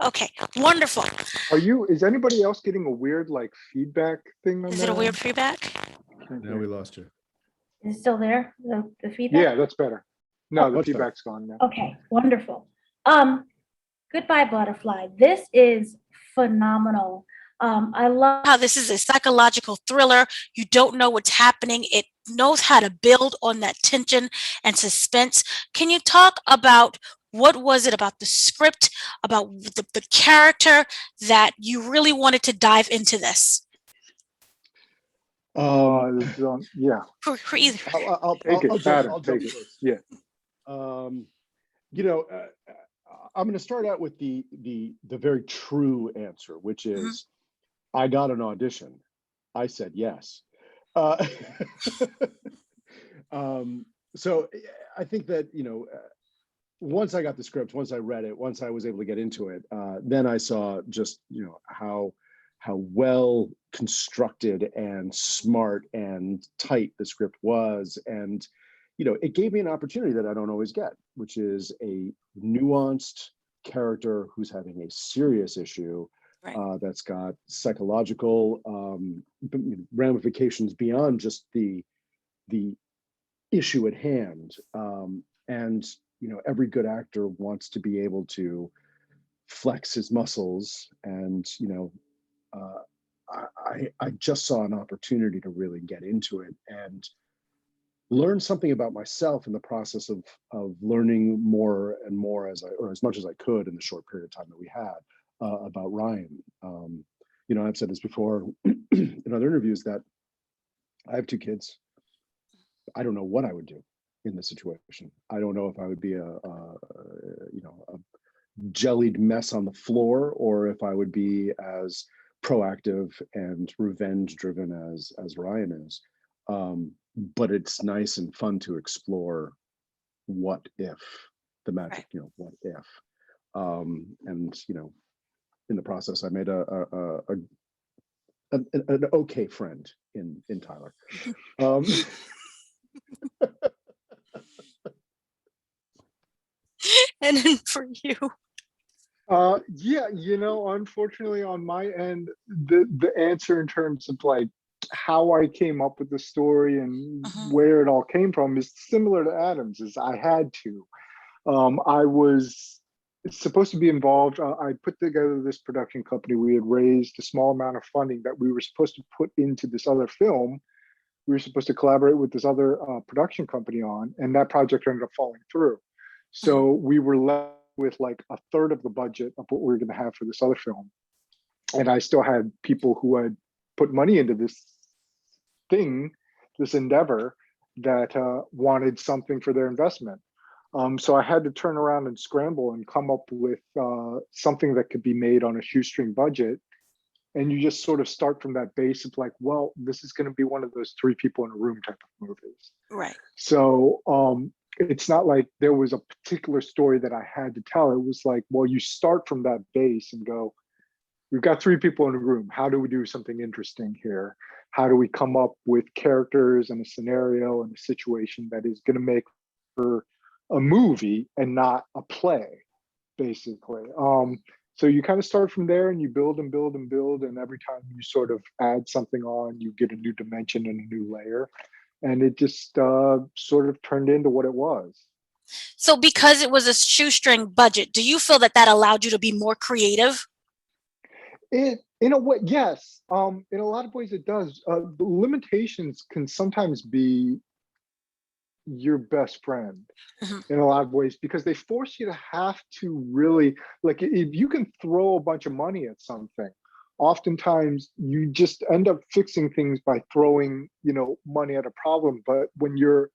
Okay, wonderful. Is anybody else getting a weird like feedback thing on Is that? it a weird feedback? Now we lost you. Is it still there, the feedback? Yeah, that's better. No, the much feedback's gone now. Okay, wonderful. Goodbye, Butterfly. This is phenomenal. I love How this is a psychological thriller. You don't know what's happening. It knows how to build on that tension and suspense. Can you talk about what was it about the script, about the character that you really wanted to dive into this? Yeah. For either. I'll Take it, jump Adam, take it. first. Yeah. You know, I'm going to start out with the very true answer, which is, I got an audition. I said yes. So I think that, you know, once I got the script, once I read it, once I was able to get into it, then I saw just, you know, how well constructed and smart and tight the script was. And, you know, it gave me an opportunity that I don't always get, which is a nuanced character who's having a serious issue. Right. That's got psychological ramifications beyond just the issue at hand. And, you know, every good actor wants to be able to flex his muscles. And, you know, I just saw an opportunity to really get into it and learn something about myself in the process of learning more and more as much as I could in the short period of time that we had about Ryan. You know, I've said this before in other interviews that I have 2 kids. I don't know what I would do in this situation. I don't know if I would be a jellied mess on the floor, or if I would be as proactive and revenge driven as Ryan is. But it's nice and fun to explore what if, the magic, you know, what if. And, you know, in the process, I made an okay friend in Tyler. And then for you. Yeah, you know, unfortunately on my end, the answer in terms of like how I came up with the story and where it all came from is similar to Adam's. Is I had to. I was supposed to be involved. I put together this production company. We had raised a small amount of funding that we were supposed to put into this other film. We were supposed to collaborate with this other production company on, and that project ended up falling through. So we were left with like a third of the budget of what we were going to have for this other film. And I still had people who had put money into this thing, this endeavor, that wanted something for their investment. So I had to turn around and scramble and come up with something that could be made on a shoestring budget. And you just sort of start from that base of like, well, this is going to be one of those 3 people in a room type of movies. Right. So it's not like there was a particular story that I had to tell. It was like, well, you start from that base and go, we've got 3 people in a room. How do we do something interesting here? How do we come up with characters and a scenario and a situation that is going to make for a movie and not a play, basically. So you kind of start from there and you build and build and build. And every time you sort of add something on, you get a new dimension and a new layer. And it just sort of turned into what it was. So because it was a shoestring budget, do you feel that allowed you to be more creative? In a way, yes. In a lot of ways it does. The limitations can sometimes be your best friend in a lot of ways, because they force you to have to really, like, if you can throw a bunch of money at something, oftentimes you just end up fixing things by throwing, you know, money at a problem. But when you're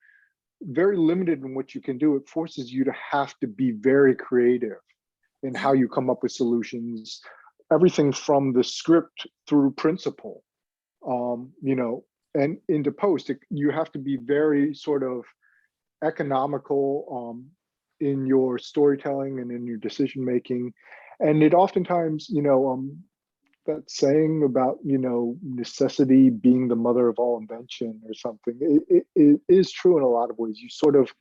very limited in what you can do, it forces you to have to be very creative in how you come up with solutions, everything from the script through principle, you know, and into post. You have to be very sort of economical in your storytelling and in your decision making. And it oftentimes, you know, that saying about, you know, necessity being the mother of all invention or something, it is true in a lot of ways. You sort of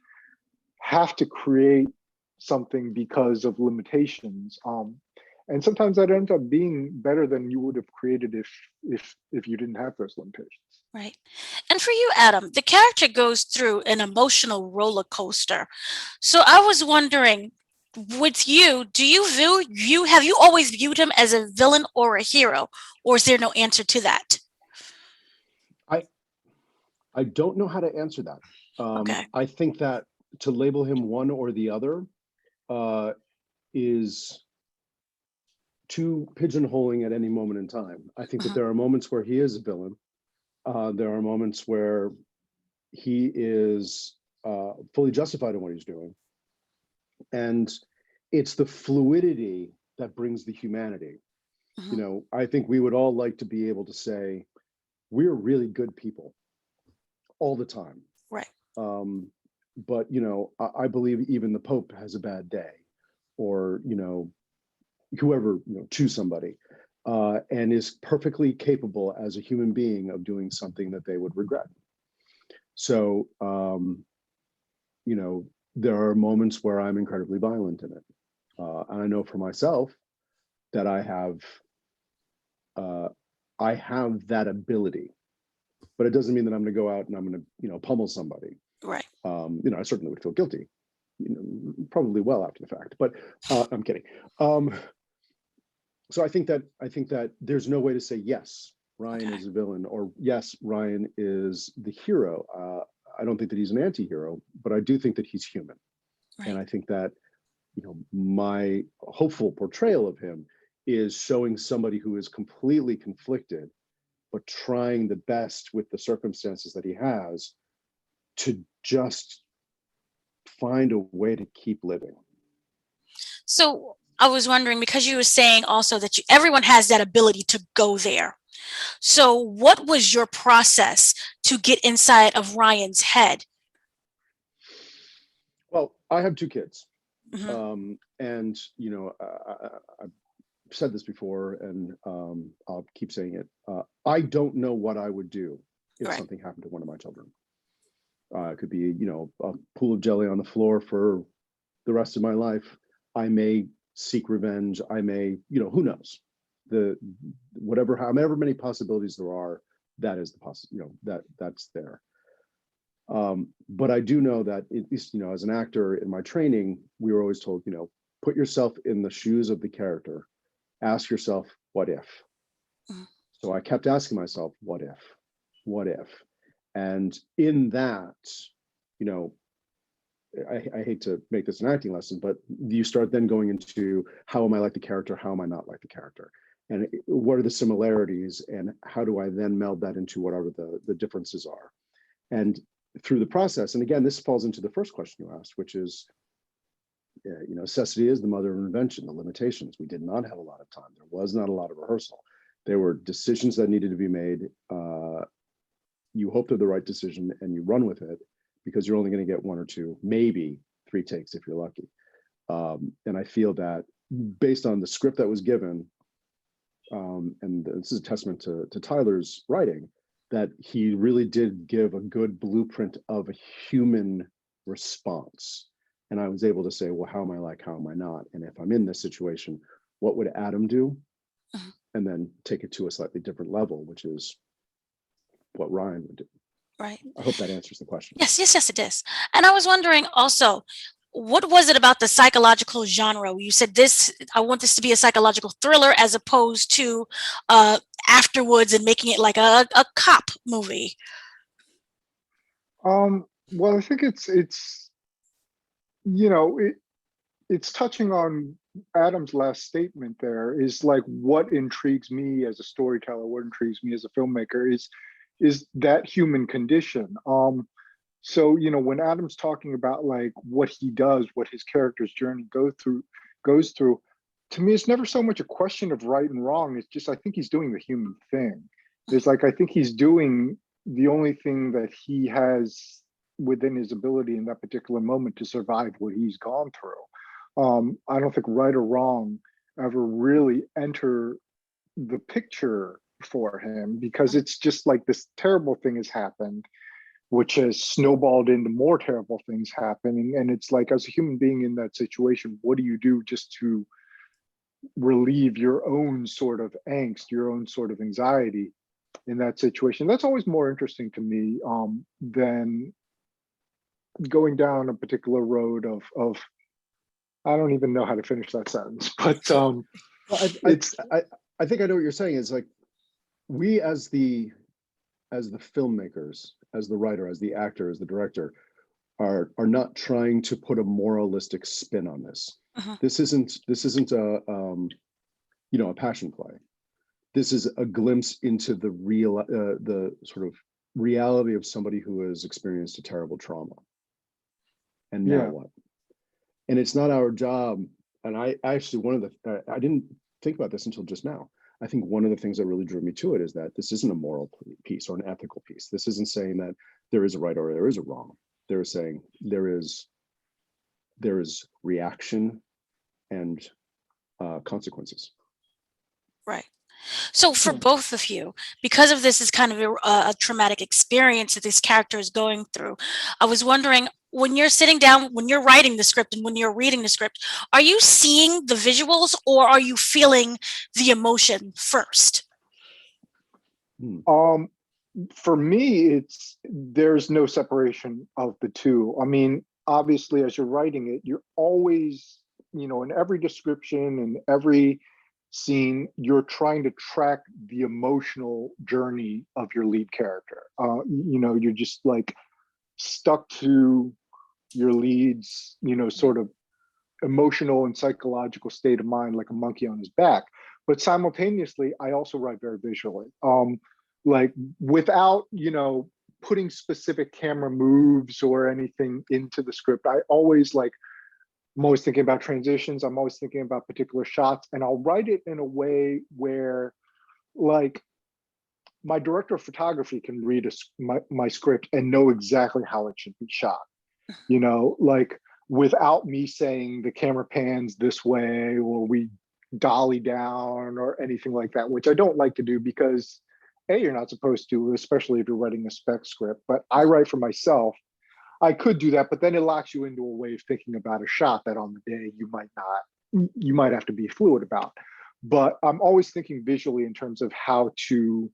have to create something because of limitations. And sometimes that ends up being better than you would have created if you didn't have those limitations. Right. And for you, Adam, the character goes through an emotional roller coaster. So I was wondering, with you, do you have you always viewed him as a villain or a hero, or is there no answer to that? I don't know how to answer that. Okay. I think that to label him one or the other is too pigeonholing at any moment in time. I think that there are moments where he is a villain. There are moments where he is fully justified in what he's doing. And it's the fluidity that brings the humanity. You know, I think we would all like to be able to say, we're really good people all the time. Right. But, you know, I believe even the Pope has a bad day, or, you know, whoever, you know, choose somebody, and is perfectly capable as a human being of doing something that they would regret. So, you know, there are moments where I'm incredibly violent in it. And I know for myself that I have that ability, but it doesn't mean that I'm going to go out and I'm going to, you know, pummel somebody. Right. You know, I certainly would feel guilty, you know, probably well after the fact, but I'm kidding. So I think that there's no way to say, yes, Ryan is a villain, or yes, Ryan is the hero. I don't think that he's an anti-hero, but I do think that he's human. Right. And I think that, you know, my hopeful portrayal of him is showing somebody who is completely conflicted, but trying the best with the circumstances that he has to just find a way to keep living. So I was wondering, because you were saying also that everyone has that ability to go there. So what was your process to get inside of Ryan's head? Well, I have 2 kids. And, you know, I've said this before, and I'll keep saying it. I don't know what I would do if something happened to one of my children. It could be, you know, a pool of jelly on the floor for the rest of my life. I may seek revenge. I may, you know, who knows? However many possibilities there are, that is that's there. But I do know that, at least, you know, as an actor in my training, we were always told, you know, put yourself in the shoes of the character. Ask yourself, what if? So I kept asking myself, what if? What if? And in that, you know, I hate to make this an acting lesson, but you start then going into, how am I like the character? How am I not like the character? And what are the similarities? And how do I then meld that into whatever the differences are? And through the process, and again, this falls into the first question you asked, which is, you know, necessity is the mother of invention, the limitations. We did not have a lot of time. There was not a lot of rehearsal. There were decisions that needed to be made. You hope they're the right decision and you run with it, because you're only going to get 1 or 2, maybe 3 takes if you're lucky. And I feel that based on the script that was given, and this is a testament to Tyler's writing, that he really did give a good blueprint of a human response. And I was able to say, well, how am I like, how am I not? And if I'm in this situation, what would Adam do? And then take it to a slightly different level, which is what Ryan would do. Right. I hope that answers the question. Yes, it is. And I was wondering also, what was it about the psychological genre? You said I want this to be a psychological thriller as opposed to afterwards and making it like a cop movie. Well, I think it's you know, it's touching on Adam's last statement. There is like, what intrigues me as a storyteller, what intrigues me as a filmmaker is that human condition. So, you know, when Adam's talking about like what he does, what his character's journey goes through, to me, it's never so much a question of right and wrong. It's just, I think he's doing the human thing. It's like, I think he's doing the only thing that he has within his ability in that particular moment to survive what he's gone through. I don't think right or wrong ever really enter the picture for him, because it's just like this terrible thing has happened, which has snowballed into more terrible things happening. And it's like, as a human being in that situation, what do you do just to relieve your own sort of angst, your own sort of anxiety in that situation. That's always more interesting to me than going down a particular road of I don't even know how to finish that sentence, but Well, it's I think I know what you're saying. Is like we as the filmmakers, as the writer, as the actor, as the director, are not trying to put a moralistic spin on this. This isn't a a passion play. This is a glimpse into the real the sort of reality of somebody who has experienced a terrible trauma. And now Yeah. what? And it's not our job. And I actually, I didn't think about this until just now. I think one of the things that really drew me to it is that this isn't a moral piece or an ethical piece. This isn't saying that there is a right or there is a wrong. They're saying there is reaction and consequences. Right. So for both of you, because of this is kind of a traumatic experience that this character is going through, I was wondering, when you're sitting down, when you're writing the script and when you're reading the script, are you seeing the visuals or are you feeling the emotion first? For me, there's no separation of the two. I mean, obviously, as you're writing it, you're always, in every description and every scene, you're trying to track the emotional journey of your lead character. You're just like stuck to your lead's, sort of emotional and psychological state of mind, like a monkey on his back. But simultaneously, I also write very visually. Like without, putting specific camera moves or anything into the script, I'm always thinking about transitions. I'm always thinking about particular shots, and I'll write it in a way where, like, my director of photography can read my script and know exactly how it should be shot. Like without me saying the camera pans this way or we dolly down or anything like that, which I don't like to do because you're not supposed to, especially if you're writing a spec script. But I write for myself. I could do that, but then it locks you into a way of thinking about a shot that on the day you might have to be fluid about. But I'm always thinking visually in terms of how to,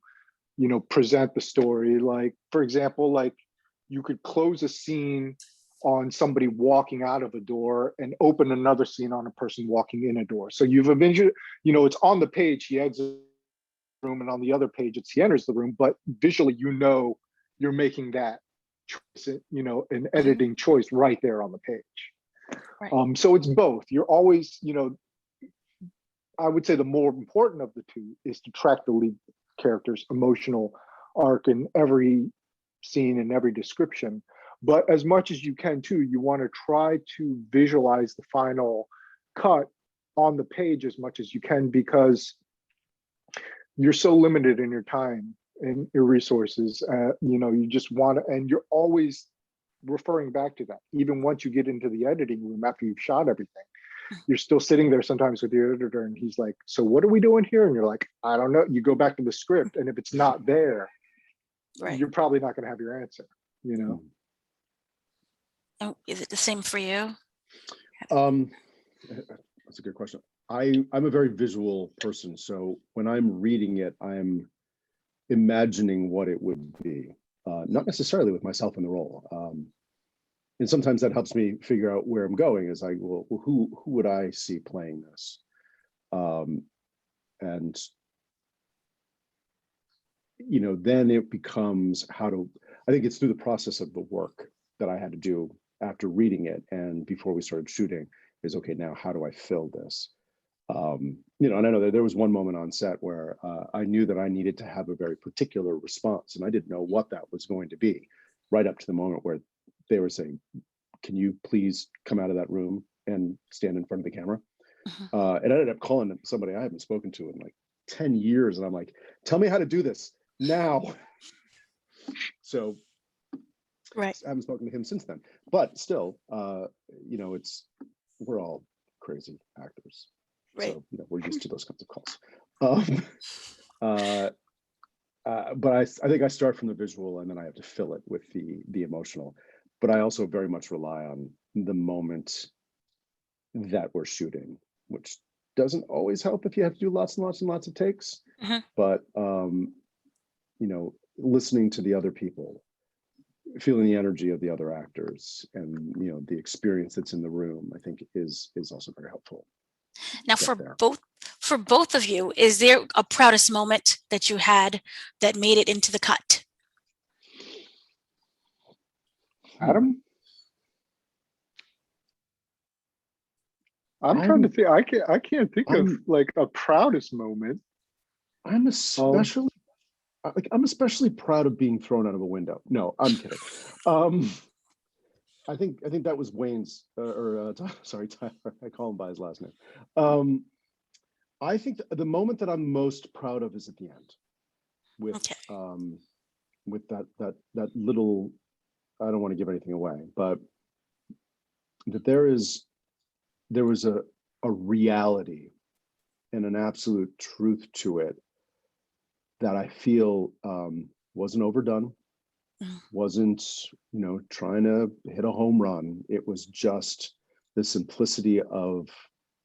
present the story. Like, for example, like you could close a scene on somebody walking out of a door and open another scene on a person walking in a door. So you've eventually, it's on the page, he exits the room, and on the other page, he enters the room, but visually, you're making that choice, an editing choice right there on the page. Right. So it's both. You're always, I would say the more important of the two is to track the lead character's emotional arc in every scene and every description. But as much as you can too, you want to try to visualize the final cut on the page as much as you can, because you're so limited in your time and your resources. You just want to, and you're always referring back to that. Even once you get into the editing room after you've shot everything, you're still sitting there sometimes with the editor and he's like, so what are we doing here? And you're like, I don't know. You go back to the script, and if it's not there, Right. you're probably not going to have your answer, Oh, is it the same for you? That's a good question. I'm a very visual person, so when I'm reading it, I'm imagining what it would be, not necessarily with myself in the role. And sometimes that helps me figure out where I'm going. Is like, well, who would I see playing this? And then it becomes I think it's through the process of the work that I had to do after reading it and before we started shooting is, okay, now how do I fill this? And I know that there was one moment on set where I knew that I needed to have a very particular response, and I didn't know what that was going to be right up to the moment where they were saying, can you please come out of that room and stand in front of the camera? And I ended up calling somebody I haven't spoken to in like 10 years. And I'm like, tell me how to do this now. So Right. I haven't spoken to him since then, but still, we're all crazy actors. Right. So, we're used to those kinds of calls. But I think I start from the visual and then I have to fill it with the emotional. But I also very much rely on the moment that we're shooting, which doesn't always help if you have to do lots and lots and lots of takes. But listening to the other people, feeling the energy of the other actors, and the experience that's in the room, I think is also very helpful. Now, for both of you, is there a proudest moment that you had that made it into the cut? Adam? I'm trying to think. I can't think of like a proudest moment. I'm especially proud of being thrown out of a window. No, I'm kidding. I think that was Wayne's sorry, Tyler. I call him by his last name. I think the moment that I'm most proud of is at the end, with that little. I don't want to give anything away, but that there was a reality and an absolute truth to it that I feel wasn't overdone, wasn't trying to hit a home run. It was just the simplicity of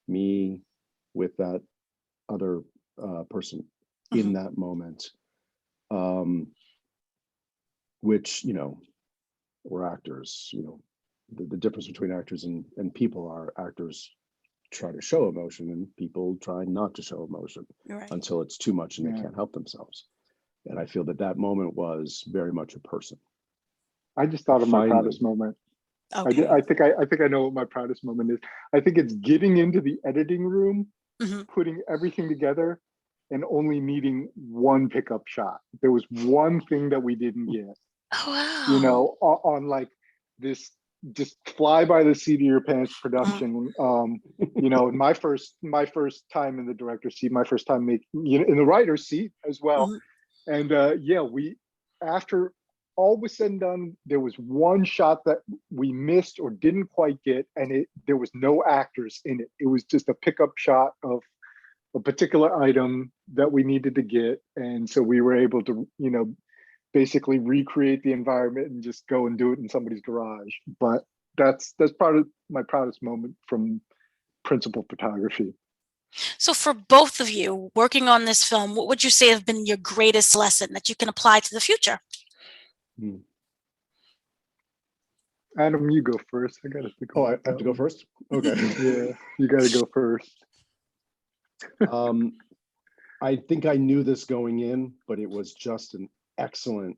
me with that other person in that moment, which we're actors. The difference between actors and people are actors try to show emotion and people try not to show emotion until it's too much and they can't help themselves. And I feel that moment was very much a person. I just thought of my proudest moment. Okay. I think I know what my proudest moment is. I think it's getting into the editing room, putting everything together, and only needing one pickup shot. There was one thing that we didn't get. Oh, wow. On like this just fly by the seat of your pants production. My first time in the director's seat, my first time in the writer's seat as well. And we, after all was said and done, there was one shot that we missed or didn't quite get, and there was no actors in it. It was just a pickup shot of a particular item that we needed to get, and so we were able to basically recreate the environment and just go and do it in somebody's garage. But that's part of my proudest moment from principal photography. So for both of you working on this film, what would you say have been your greatest lesson that you can apply to the future? Adam, you go first. I gotta think. I have to go first? Okay. Yeah, you gotta go first. I think I knew this going in, but it was just an excellent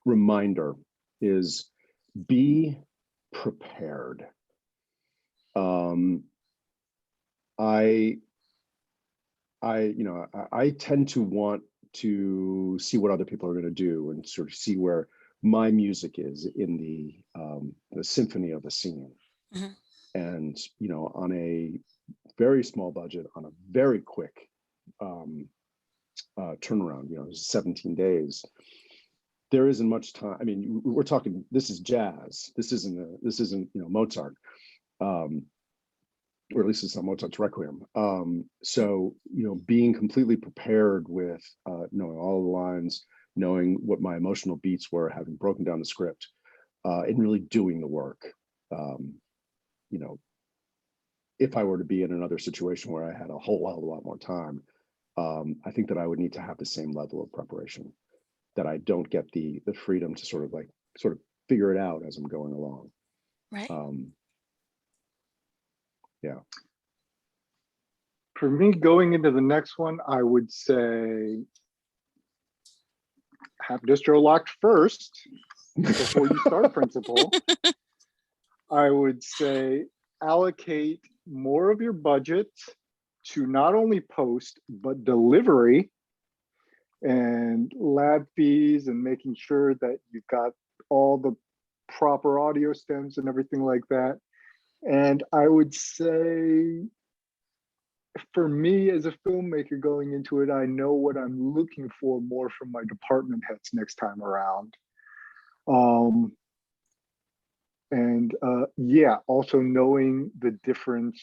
reminder is be prepared. I tend to want to see what other people are going to do and sort of see where my music is in the symphony of the scene. And on a very small budget, on a very quick turnaround, 17 days, there isn't much time. I mean, we're talking, this is jazz. This isn't Mozart, or at least it's not Mozart's Requiem. So being completely prepared with knowing all the lines, knowing what my emotional beats were, having broken down the script, and really doing the work. If I were to be in another situation where I had a whole hell of a lot more time, I think that I would need to have the same level of preparation, that I don't get the freedom to sort of figure it out as I'm going along. Right. Yeah. For me, going into the next one, I would say have distro locked first before you start principal. I would say allocate more of your budget to not only post, but delivery and lab fees and making sure that you've got all the proper audio stems and everything like that. And I would say, for me as a filmmaker going into it, I know what I'm looking for more from my department heads next time around. Also knowing the difference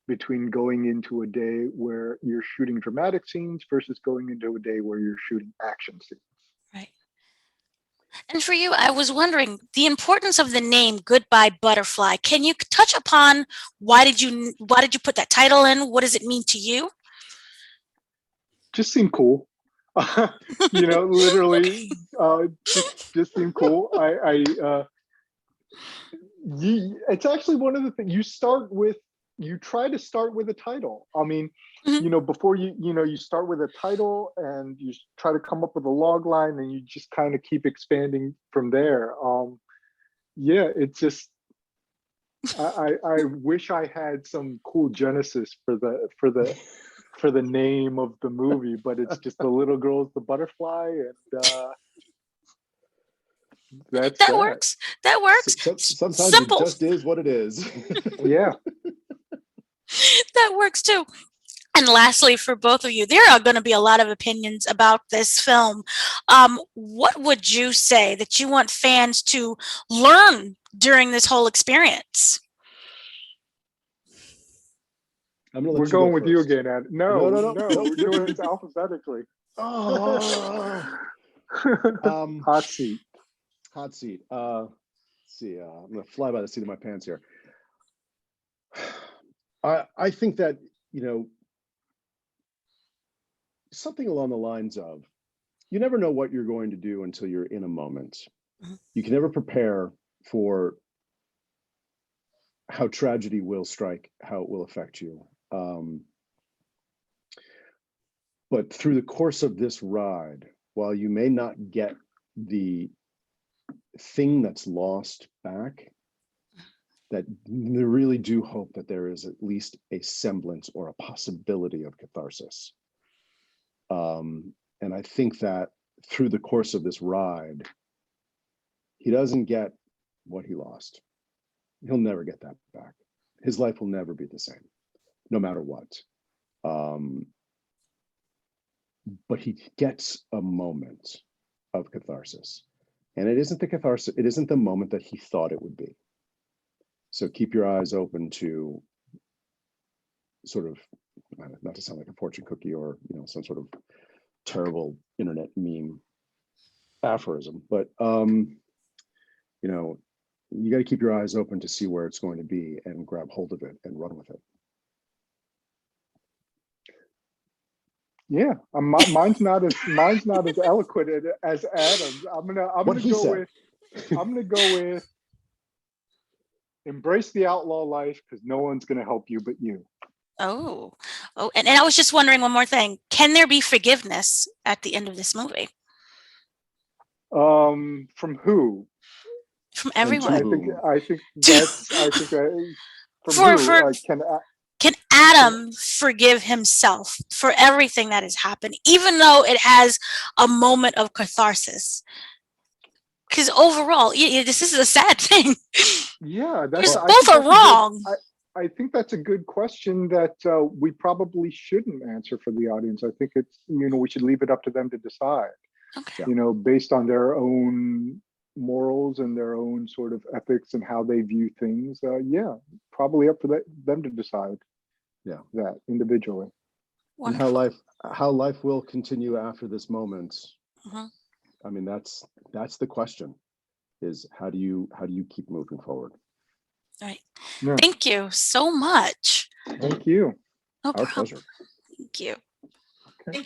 between going into a day where you're shooting dramatic scenes versus going into a day where you're shooting action scenes. Right. And for you, I was wondering the importance of the name Goodbye Butterfly. Can you touch upon why did you put that title in? What does it mean to you? Just seemed cool. Literally, just seemed cool. It's actually one of the things you try to start with a title. I mean, Mhm. before you start with a title and you try to come up with a log line and you just kind of keep expanding from there. Yeah, it's just, I wish I had some cool genesis for the name of the movie, but it's just the little girl's the butterfly, and that's That that. works. That works. Sometimes Simple. it just is what it is. Yeah. That works too. And lastly, for both of you, there are going to be a lot of opinions about this film. What would you say that you want fans to learn during this whole experience? I'm gonna let We're you going go with you first. again, Ed. No, No, we're you're doing good. this alphabetically. Oh, Hot seat. hot seat. Let's see, I'm gonna fly by the seat of my pants here. I think that, something along the lines of, you never know what you're going to do until you're in a moment. Mhm. You can never prepare for how tragedy will strike, how it will affect you. But through the course of this ride, while you may not get the thing that's lost back, that they really do hope that there is at least a semblance or a possibility of catharsis. And I think that through the course of this ride, he doesn't get what he lost. He'll never get that back. His life will never be the same, no matter what. But he gets a moment of catharsis. And it isn't the catharsis, it isn't the moment that he thought it would be. So keep your eyes open to sort of, not to sound like a fortune cookie or some sort of terrible internet meme aphorism, but you got to keep your eyes open to see where it's going to be and grab hold of it and run with it. Yeah, mine's not as eloquent as Adam's. I'm gonna go with embrace the outlaw life because no one's gonna help you but you. Oh, and I was just wondering one more thing. Can there be forgiveness at the end of this movie? From who? From And to everyone. whom? I think from For who? Can Adam forgive himself for everything that has happened, even though it has a moment of catharsis? Because overall, this is a sad thing. Yeah, Both are wrong. I think that's a good question that we probably shouldn't answer for the audience. I think it's we should leave it up to them to decide. Okay. Based on their own morals and their own sort of ethics and how they view things. Yeah, probably up for them to decide. Yeah, that individually. Wonderful. And how life will continue after this moment. Mm-hmm. I mean, that's the question: is how do you keep moving forward? All right. Yeah. Thank you so much. Thank you. No Our problem. pleasure. Thank you. Okay.